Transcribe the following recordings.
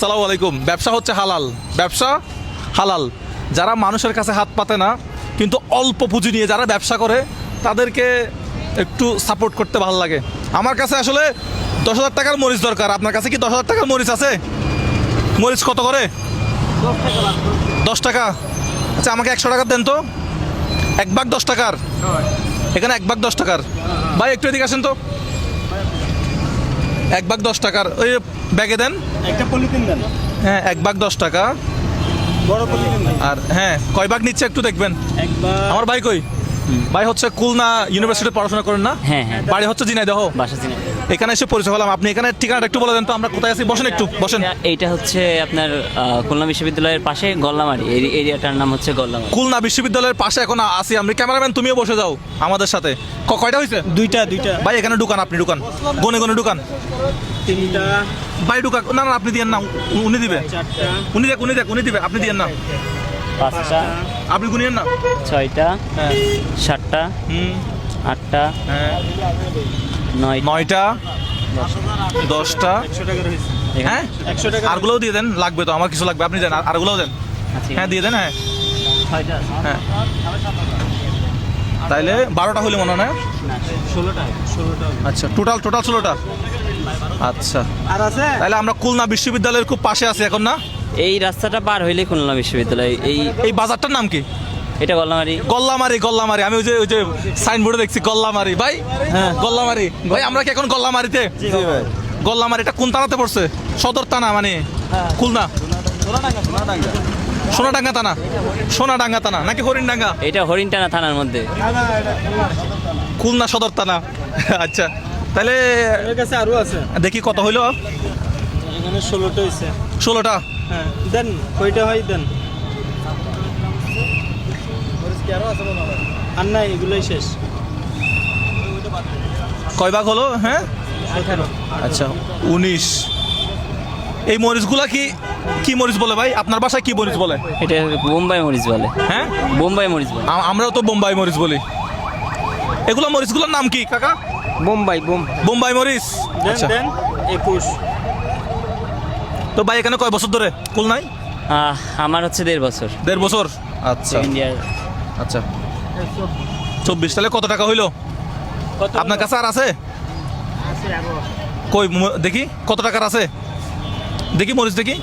আসসালামু আলাইকুম। ব্যবসা হচ্ছে হালাল, ব্যবসা হালাল। যারা মানুষের কাছে হাত পাতে না কিন্তু অল্প পুঁজি নিয়ে যারা ব্যবসা করে তাদেরকে একটু সাপোর্ট করতে ভালো লাগে। আমার কাছে আসলে 10,000 টাকার মরিচ দরকার। আপনার কাছে কি 10,000 টাকার মরিচ আছে? মরিচ কত করে? 10 টাকা। আচ্ছা আমাকে 100 টাকা দেন তো। 1 ভাগ 10 টাকার, এখানে 1 ভাগ 10 টাকার। ভাই একটু এদিকে আসেন তো। 1 ভাগ 10 টাকার ওই ব্যাগে দেন। একটা পলিথিন দেন। হ্যাঁ 1 ভাগ 10 টাকা। বড় পলিথিন দেন। আর হ্যাঁ কয় ভাগ নিচ্ছে একটু দেখবেন। একবার আমার ভাই কই? ভাই হচ্ছে খুলনা ইউনিভার্সিটিতে পড়াশোনা করেন না? হ্যাঁ হ্যাঁ বাড়ি হচ্ছে ঝিনাইদহ। বাসা চিনি। এখানে এসে পরিচয় হলাম। আপনি এখানে ঠিকানাটা একটু বলে দেন তো, আমরা কোথায় আছি। বসেন একটু বসেন। এইটা হচ্ছে আপনার খুলনা বিশ্ববিদ্যালয়ের পাশে গল্লামারি, এই এরিয়াটার নাম হচ্ছে গল্লামারি। খুলনা বিশ্ববিদ্যালয়ের পাশে এখন আছি আমি। ক্যামেরাম্যান তুমিও বসে যাও আমাদের সাথে। কয়টা হয়েছে? দুইটা ভাই এখানে ঢুকান, আপনি ঢুকান, গনে গনে ঢুকান। তিনটা ভাই ঢুকান। না না আপনি দিয়েন না, উনি দিবে। চারটা উনি দিবে, আপনি দিয়েন না, পাঁচটা, আপনি গুনিয়েন না। ছয়টা, হ্যাঁ সাতটা, হুম আটটা, হ্যাঁ 9টা, 9টা 10টা। 100 টাকার হয়েছে। হ্যাঁ 100 টাকা আরগুলোও দিয়ে দেন, লাগবে তো, আমার কিছু লাগবে, আপনি দেন আরগুলোও দেন। হ্যাঁ দিয়ে দেন। হ্যাঁ 6টা, হ্যাঁ তাইলে 12টা হইলে মনে হয় না? 16টা আচ্ছা টোটাল 16টা। আচ্ছা আর আছে। তাহলে আমরা খুলনা বিশ্ববিদ্যালয়ের খুব পাশে আছি এখন না? এই রাস্তাটা পার হইলে খুলনা বিশ্ববিদ্যালয়। এই বাজারটার নাম কি? এটা গল্লামারি। গল্লামারি। আমি ওই যে সাইনবোর্ডে দেখছি গল্লামারি। ভাই হ্যাঁ গল্লামারি। ভাই আমরা কি এখন গল্লামারিতে? গল্লামারি এটা কোন থানাতে পড়ছে? সদর থানা মানে খুলনা? সোনাডাঙ্গা থানা নাকি হরিণডাঙ্গা? এটা হরিণটানা থানার মধ্যে। খুলনা সদর থানা। আচ্ছা তাহলে এর কাছে আরো আছে। দেখি কত হইলো। এখানে 16টা হয়েছে। 16টা। হ্যাঁ দেন, কয়টা হয় দেন। আর নাই, এগুলোই শেষ। কয় ভাগ হলো? হ্যাঁ 18। আচ্ছা 19। এই মরিচগুলা কি মরিচ বলে ভাই? আপনার বাসায় কি মরিচ বলে? এটা বোম্বাই মরিচ বলে। হ্যাঁ বোম্বাই মরিচ বলে। আমরাও তো বোম্বাই মরিচ বলি। এগুলো মরিচগুলোর নাম কি কাকা? বোম্বাই মরিচ। দেন আচ্ছা দেন 21। তো ভাই এখানে কয় বছর ধরে খুলনায়? আমার হচ্ছে 1.5 বছর। 1.5 বছর। আচ্ছা সেকেন্ড ইয়ার। আচ্ছা 24। তাহলে কত টাকা হইলো আপনার কাছে? আর আছে কই দেখি কত টাকার আছে, দেখি মরিচ দেখি।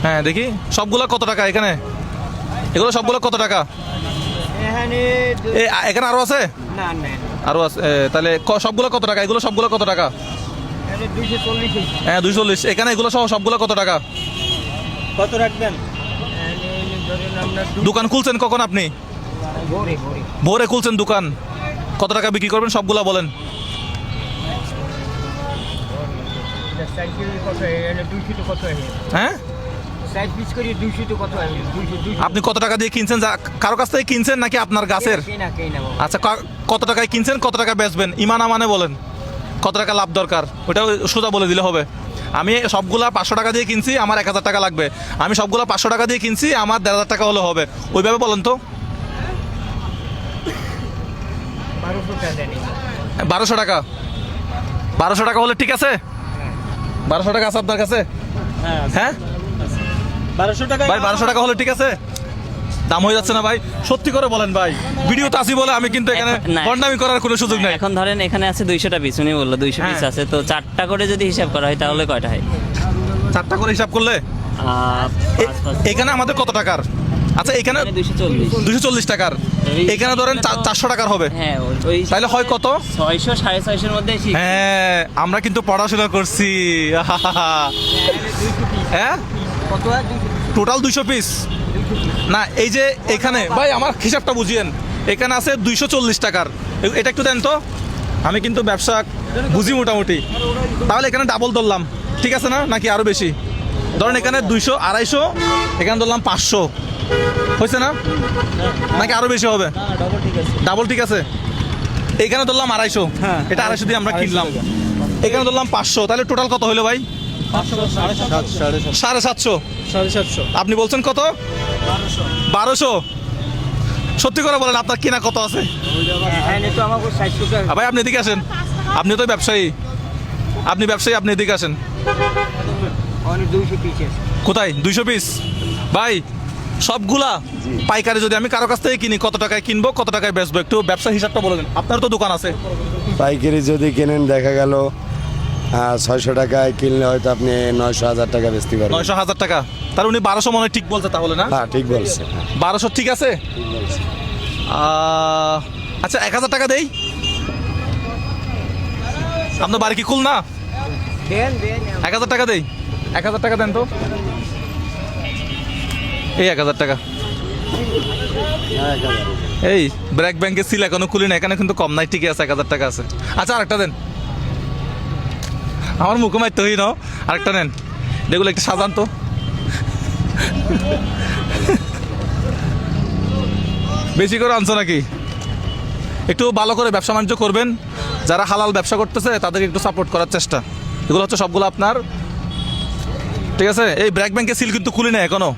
হ্যাঁ দেখি সবগুলা কত টাকা এখানে? এগুলো সবগুলো কত টাকা? এখানে আরো আছে? আরো আছে। তাহলে সবগুলো কত টাকা? এগুলো সবগুলো কত টাকা? হ্যাঁ 240। এখানে এগুলো সহ সবগুলো কত টাকা? কত রাখবেন? দোকান খুলছেন কখন আপনি? ভোরে খুলছেন দোকান। কত টাকা বিক্রি করবেন সবগুলা বলেন। হ্যাঁ আপনি কত টাকা দিয়ে কিনছেন? কারো কাছ থেকে কিনছেন নাকি আপনার গাছের? আচ্ছা কত টাকায় কিনছেন, কত টাকা বেচবেন? ইমান আমানে বলেন কত টাকা লাভ দরকার, ওটা সোজা বলে দিলে হবে। আমি সবগুলা 500 টাকা দিয়ে কিনছি, আমার 1000 টাকা লাগবে। আমি সবগুলা 500 টাকা দিয়ে কিনছি, আমার 1500 টাকা হলে হবে। ওইভাবে বলেন তো। 1200 টাকা। 1200 টাকা হলে ঠিক আছে? 1200 টাকা আছে আপনার কাছে? হ্যাঁ 1200 টাকা। ভাই 1200 টাকা হলে ঠিক আছে? দাম হয়ে যাচ্ছে না ভাই? সত্যি করে বলেন ভাই। ভিডিওতে আসি বলে আমি কিন্তু এখানে না। বন্ডামি করার কোনো সুযোগ নেই। এখন ধরেন এখানে আছে 200টা পিস। উনি বললো 200 পিস হ্যাঁ। আছে, তো 4টা করে যদি হিসাব করা হয় তাহলে কয়টা হয়? 4টা করে হিসাব করলে এখানে আমাদের কত টাকার? আচ্ছা এখানে 240। 240 টাকার। এখানে ধরেন 400 টাকার হবে। হ্যাঁ ওই তাহলে হয় কত? 600 650 মধ্যে। হ্যাঁ আমরা কিন্তু পড়াশোনা করছি। হ্যাঁ টোটাল 200 পিস না। এই যে এখানে ভাই আমার হিসাবটা বুঝিয়েন। এখানে আছে 240 টাকার। এটা একটু দেন তো। আমি কিন্তু ব্যবসা বুঝি মোটামুটি। তাহলে এখানে ডাবল ধরলাম, ঠিক আছে না? নাকি আরো বেশি? ধরেন এখানে 200 250, এখানে ধরলাম 500, হয়েছে না? নাকি আরো বেশি হবে? ডাবল ঠিক আছে। এখানে ধরলাম 250, এটা 250 দিয়ে আমরা কিনলাম। এখানে ধরলাম 500, তাহলে টোটাল কত হলো ভাই? 750। আপনি বলছেন কত? 1200। সত্যি করে বলেন আপনার কিনা কত আছে? ভাই আপনি এদিকে আসেন, আপনি তো ব্যবসায়ী, আপনি এদিকে আসেন। অনেক 200 পিস আছে। কোথায় 200 পিস? ভাই সবগুলা পাইকারি যদি আমি কারো কাছ থেকে কিনি কত টাকায় কিনবো, কত টাকায় বেচবো, একটু ব্যবসার হিসাবটা বলে দিন। আপনার তো দোকান আছে। পাইকারি যদি কেনেন দেখা গেল 600 টাকায় কিনলে হয়তো আপনি 900-1000 টাকা বেচতে পারবেন। 900-1000 টাকা, তার উনি 1200 মনে হয় ঠিক বলছে তাহলে না? হ্যাঁ ঠিক বলছে। 1200 ঠিক আছে। আচ্ছা 1000 টাকা দেই। আপনার বাড়ি কি খুলনা? দেন 1000 টাকা দেই, 1000 টাকা দেন তো। এই 1000 টাকা। এই ব্র্যাক ব্যাংকের সিল এখনো খুলি না, এখানে কিন্তু কম নাই, ঠিকই আছে, 1000 টাকা আছে। আচ্ছা আরেকটা দেন, আমার মুখে মারতে হই না, আরেকটা নেন, যেগুলো একটু সাজান তো। বেশি করে আনছো নাকি? একটু ভালো করে ব্যবসা বাণিজ্য করবেন, যারা হালাল ব্যবসা করতেছে তাদেরকে একটু সাপোর্ট করার চেষ্টা। এগুলো হচ্ছে সবগুলো আপনার, ঠিক আছে? এই ব্র্যাক ব্যাংকের সিল কিন্তু খুলি না এখনো।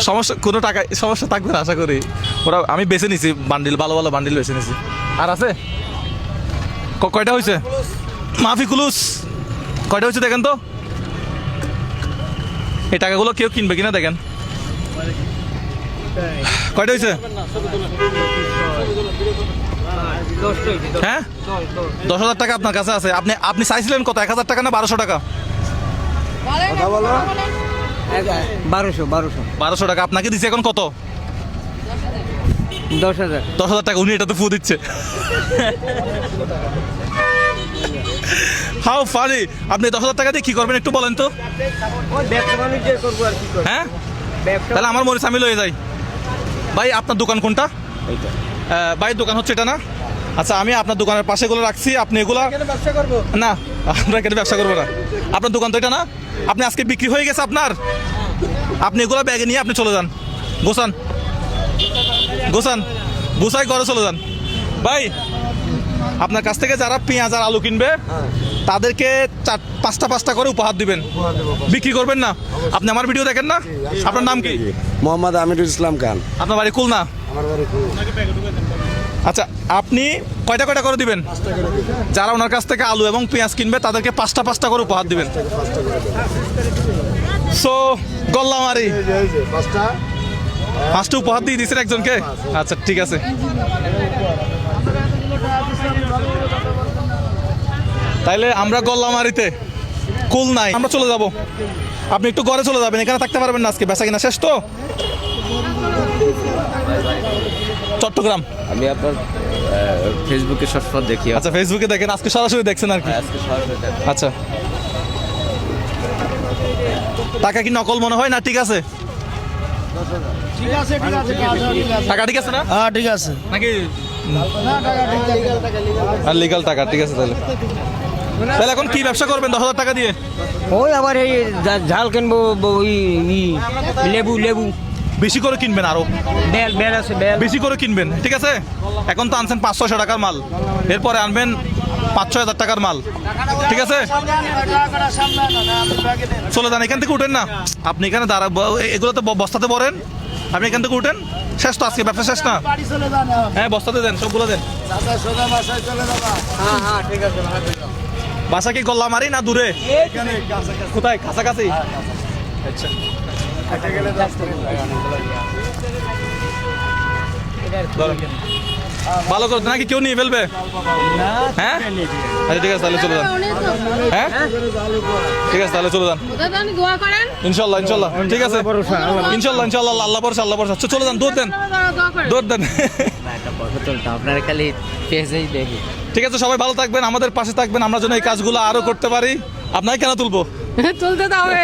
সমস্যা কোনো টাকা সমস্যা থাকবে না আশা করি। ওরা আমি বেছে নিছি বান্ডিল, ভালো ভালো বান্ডিল বেছে নিছি। আর আছে কয়টা হয়েছে? মাফি কুলুস কয়টা হয়েছে দেখেন তো। এই টাকাগুলো কেউ কিনবে কিনা দেখেন, কয়টা হয়েছে? হ্যাঁ 10,000 টাকা আপনার কাছে আছে। আপনি আপনি চাইছিলেন কত? 1000 টাকা না 1200 টাকা? 1200 টাকা আপনাকে দিচ্ছে, এখন কত? 10,000। 10,000 টাকা। উনি এটাতে ফু দিচ্ছে। How funny. আপনি 10,000 টাকা দিয়ে কি করবেন একটু বলেন তো? ব্যবসা বাণিজ্য করবো আর কি করব। হ্যাঁ ব্যবসা তাহলে আমার মরিচ আমি লয়ে যাই। ভাই আপনার দোকান কোনটা? ভাই দোকান হচ্ছে এটা না? আচ্ছা আমি আপনার দোকানের পাশে এগুলো রাখছি, আপনি এগুলা ব্যবসা করবো। না, আমরা এখানে ব্যবসা করবো না। আপনার দোকান তো এটা না? আপনি আজকে বিক্রি হয়ে গেছে আপনার, আপনি এগুলো ব্যাগে নিয়ে আপনি চলে যান, গোছান গোছান গোছাই ঘরে চলে যান। ভাই আপনার কাছ থেকে যারা পেঁয়াজ আর আলু কিনবে তাদেরকে 5টা করে উপহার দিবেন, বিক্রি করবেন না। আপনি আমার ভিডিও দেখেন না? আপনার নাম কি? মোহাম্মদ আমিরুল ইসলাম খান। আপনার বাড়ি খুলনা? আমার বাড়ি খুলনা। আচ্ছা আপনি কয়টা করে দিবেন? যারা ওনার কাছ থেকে আলু এবং পেঁয়াজ কিনবে তাদেরকে 5টা করে উপহার দিবেন। সো গল্লামারি 5টা উপহার দিয়ে দিয়েছেন একজনকে। আচ্ছা ঠিক আছে। তাইলে আমরা গল্লামারিতে কুল নাই, আমরা চলে যাব। আপনি একটু ঘরে চলে যাবেন, এখানে থাকতে পারবেন না আজকে, বেচা কিনা শেষ তো। চট্টগ্রাম। আমি আপনার ফেসবুকে সবসময় দেখি। আচ্ছা ফেসবুকে দেখেন, আজকে সরাসরি দেখছেন আর কি। আজকে সরাসরি দেখি। আচ্ছা টাকা কি নকল মনে হয় না? ঠিক আছে টাকা ঠিক আছে না? হ্যাঁ ঠিক আছে। নাকি আর লিগাল টাকা? ঠিক আছে তাহলে। তাহলে এখন কি ব্যবসা করবেন 10,000 টাকা দিয়ে? ওই আবার এই ঝাল কিনবো, ওই লেবু বেশি করে কিনবেন, আরো বেল আছে, বেল বেশি করে কিনবেন, ঠিক আছে? এখন তো আনছেন 500-600 টাকার মাল, এরপরে আনবেন 5-6 হাজার টাকার মাল, ঠিক আছে? চলে যান, এখান থেকে উঠেন না। আপনি এখানে দাঁড়া, এগুলো তো বস্তাতে পড়েন, আপনি এখান থেকে উঠেন। শেষ তো আজকে, ব্যবসা শেষ না? হ্যাঁ বস্তাতে দেন, সবগুলো দেন। হ্যাঁ ঠিক আছে। বাসা কি গল্লামারি না দূরে? কোথায়? কাছাকাছি? আচ্ছা ধরেন। ভালো করে নাকি কেউ নিয়ে ফেলবে? হ্যাঁ আচ্ছা ঠিক আছে তাহলে চলে যান। হ্যাঁ ঠিক আছে তাহলে চলে যান। ইনশাল্লাহ ইনশাল্লাহ ঠিক আছে, ইনশাল্লাহ ইনশাল্লাহ, আল্লাহ ভরসা আল্লাহ ভরসা। চলে যান, দৌড় দেন দৌড় দেন। আপনার খালি পেজেই দেখি। ঠিক আছে সবাই ভালো থাকবেন, আমাদের পাশে থাকবেন, আমরা যেন এই কাজগুলো আরো করতে পারি। আপনাকে কেন তুলবো? তুলতে তো হবে।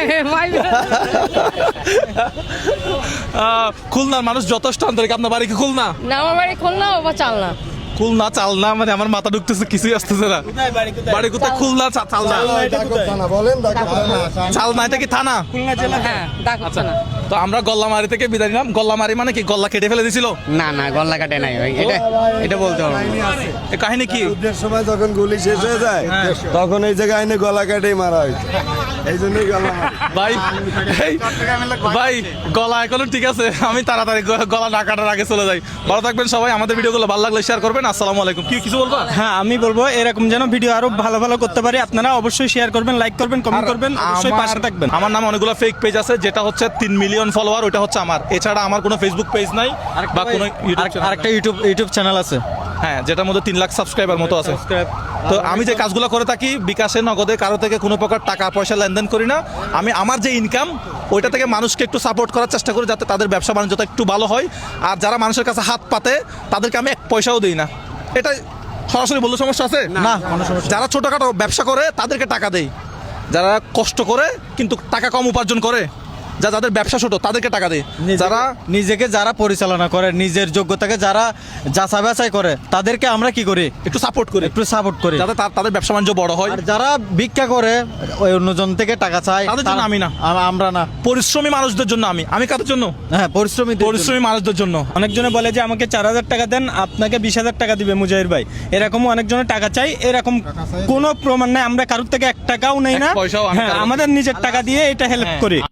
খুলনার মানুষ যথেষ্ট আন্তরিক। আপনার বাড়ি কি খুলনা? না আমার বাড়ি খুলনা, বাবা চালনা। খুলনা চালনা মানে আমার মাথা ঢুকতেছে, কিছুই আসতেছে না। বাড়ি কোথায়? খুলনা চালনা। চালনা এটা কি থানা? হ্যাঁ আচ্ছা তো আমরা গল্লামারি থেকে বিদায় নিলাম। গল্লামারি মানে কি? গল্লা কেটে ফেলে দিছিল? না না গল্লা কাটে নাই ভাই, এটা বলতে হবে। এই কাহিনী কি? যুদ্ধের সময় যখন গুলি শেষ হয়ে যায় তখন এই জায়গায় এনে গলা কাটেই মারা হয়েছে। এই জন্যই গলা মারি। ভাই এই, ভাই গলা এখনো ঠিক আছে, আমি তাড়াতাড়ি গলা না কাটার আগে চলে যাই। ভালো থাকবেন সবাই, আমাদের ভিডিওগুলো ভালো লাগলে শেয়ার করবেন। আসসালামু আলাইকুম। কি কিছু বলবা? হ্যাঁ, আমি বলবো এরকম যেন ভিডিও আরো ভালো ভালো করতে পারি। আপনারা অবশ্যই শেয়ার করবেন, লাইক করবেন, কমেন্ট করবেন, অবশ্যই পাশে থাকবেন। আমার নামে অনেকগুলো ফেক পেজ আছে, যেটা হচ্ছে 3 মিলিয়ন ফলোয়ার, ওটা হচ্ছে আমার। এছাড়া আমার কোনো ফেসবুক পেজ নাই বা কোনো আরেকটা ইউটিউব চ্যানেল আছে, হ্যাঁ, যেটার মধ্যে 3 লাখ সাবস্ক্রাইবার মতো আছে। তো আমি যে কাজগুলো করে থাকি, বিকাশে নগদে কারো থেকে কোনো প্রকার টাকা পয়সা লেনদেন করি না। আমি আমার যে ইনকাম ওইটা থেকে মানুষকে একটু সাপোর্ট করার চেষ্টা করি, যাতে তাদের ব্যবসা বাণিজ্যটা একটু ভালো হয়। আর যারা মানুষের কাছে হাত পাতে তাদেরকে আমি 1 পয়সাও দিই না। এটা সরাসরি বললে সমস্যা আছে না? কোনো সমস্যা। যারা ছোটখাটো ব্যবসা করে তাদেরকে টাকা দেই, যারা কষ্ট করে কিন্তু টাকা কম উপার্জন করে, যাদের ব্যবসা ছোট তাদেরকে টাকা দেয়। যারা নিজেকে যারা পরিচালনা করে, নিজের যোগ্যতাকে যারা যাচাই বাছাই করে, তাদেরকে আমরা কি করি? একটু সাপোর্ট করি, একটু সাপোর্ট করি। যাতে তাদের ব্যবসা বাণিজ্য বড় হয়। আর যারা ভিক্ষা করে, ওই অন্যজন থেকে টাকা চায়, তাদের জন্য আমি না, আমরা না, পরিশ্রমী মানুষদের জন্য আমি কাদের জন্য? হ্যাঁ, পরিশ্রমী মানুষদের জন্য। অনেকজনে বলে যে আমাকে 4,000 টাকা দেন, আপনাকে 20,000 টাকা দিবে মুজাহির ভাই। এরকম অনেকজনে টাকা চাই, এরকম কোনো প্রমাণ নাই। আমরা কারোর থেকে 1 টাকাও নেই না, এক পয়সাও আমি হ্যাঁ, কারোর- আমাদের নিজের টাকা দিয়ে এটা হেল্প করি।